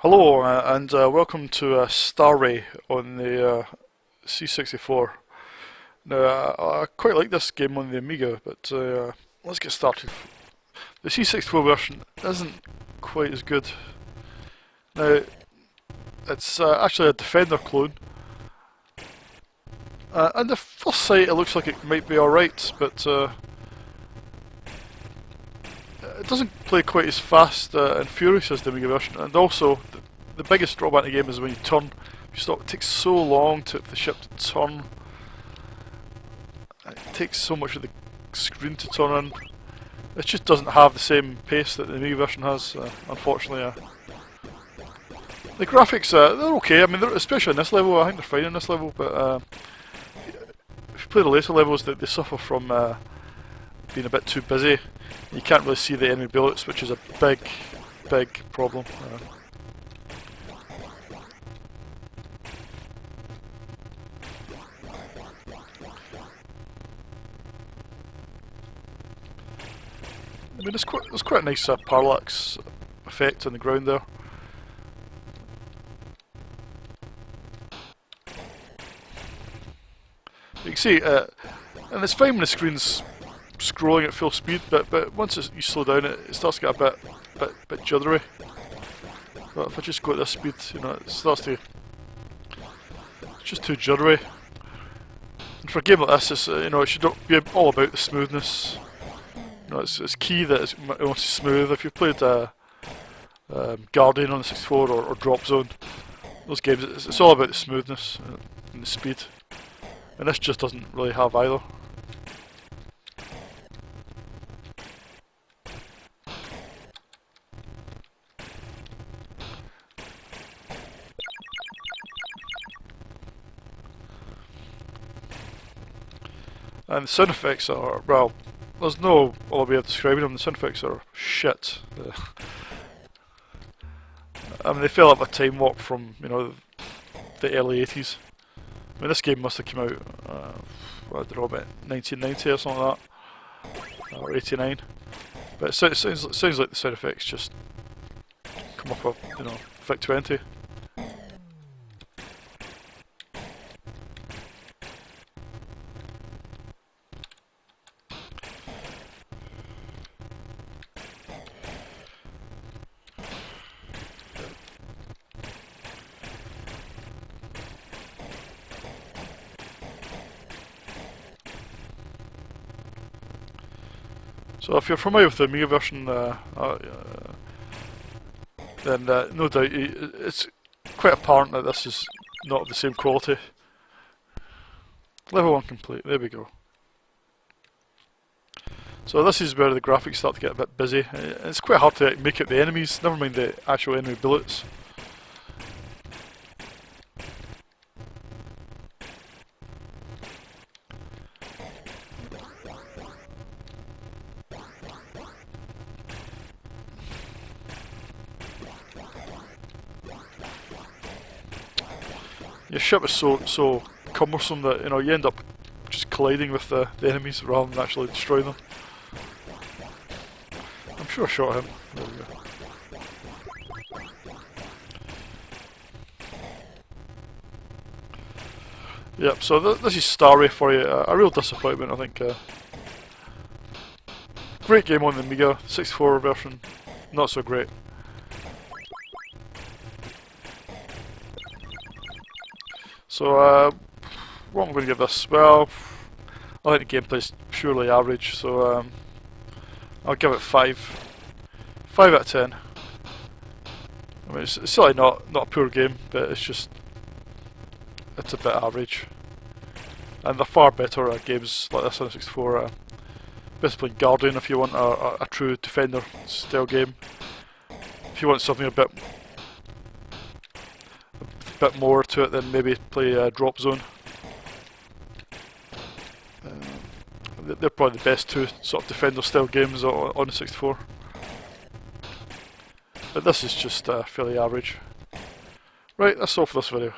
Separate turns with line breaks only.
Hello and welcome to StarRay on the C64. Now I quite like this game on the Amiga, but let's get started. The C64 version isn't quite as good. Now it's actually a Defender clone. And the first sight it looks like it might be alright, but it doesn't play quite as fast and furious as the Amiga version, and also the biggest drawback in the game is when you turn, it takes so long for the ship to turn. It takes so much of the screen to turn in. It just doesn't have the same pace that the Amiga version has, unfortunately. The graphics, they're okay. I mean, especially in this level, I think they're fine in this level, but if you play the later levels, they suffer from being a bit too busy. You can't really see the enemy bullets, which is a big problem. I mean, there's quite a nice parallax effect on the ground there. You can see, and it's fine when the screen's scrolling at full speed, but once you slow down, it starts to get a bit juddery. But if I just go at this speed, you know, it starts to, it's just too juddery. And for a game like this, it's, you know, it should be all about the smoothness. You know, it's key that it's smooth. If you've played Guardian on the 64 or Drop Zone, those games, it's all about the smoothness and the speed. And this just doesn't really have either. And the sound effects are, well, there's no other way of describing them. The sound effects are shit. I mean, they feel like a time warp from, you know, the early 80s. I mean, this game must have come out, I don't know, about 1990 or something like that, or 89. But it sounds like the sound effects just come up, you know, VIC-20. So if you're familiar with the Amiga version, then no doubt it's quite apparent that this is not of the same quality. Level 1 complete, there we go. So this is where the graphics start to get a bit busy. It's quite hard to make out the enemies, never mind the actual enemy bullets. Your ship is so cumbersome that, you know, you end up just colliding with the enemies rather than actually destroying them. I'm sure I shot him. There we go. Yep, so this is StarRay for you. A real disappointment, I think. Great game on the Amiga, 64 version, not so great. So, what am I going to give this? Well, I think the gameplay's purely average, so I'll give it 5. 5 out of 10. I mean, it's certainly not a poor game, but it's a bit average. And they're far better games like this on the 64. Best playing Guardian if you want a true Defender style game. If you want something a bit more to it, then maybe play Drop Zone. They're probably the best two sort of Defender style games on the 64. But this is just fairly average. Right, that's all for this video.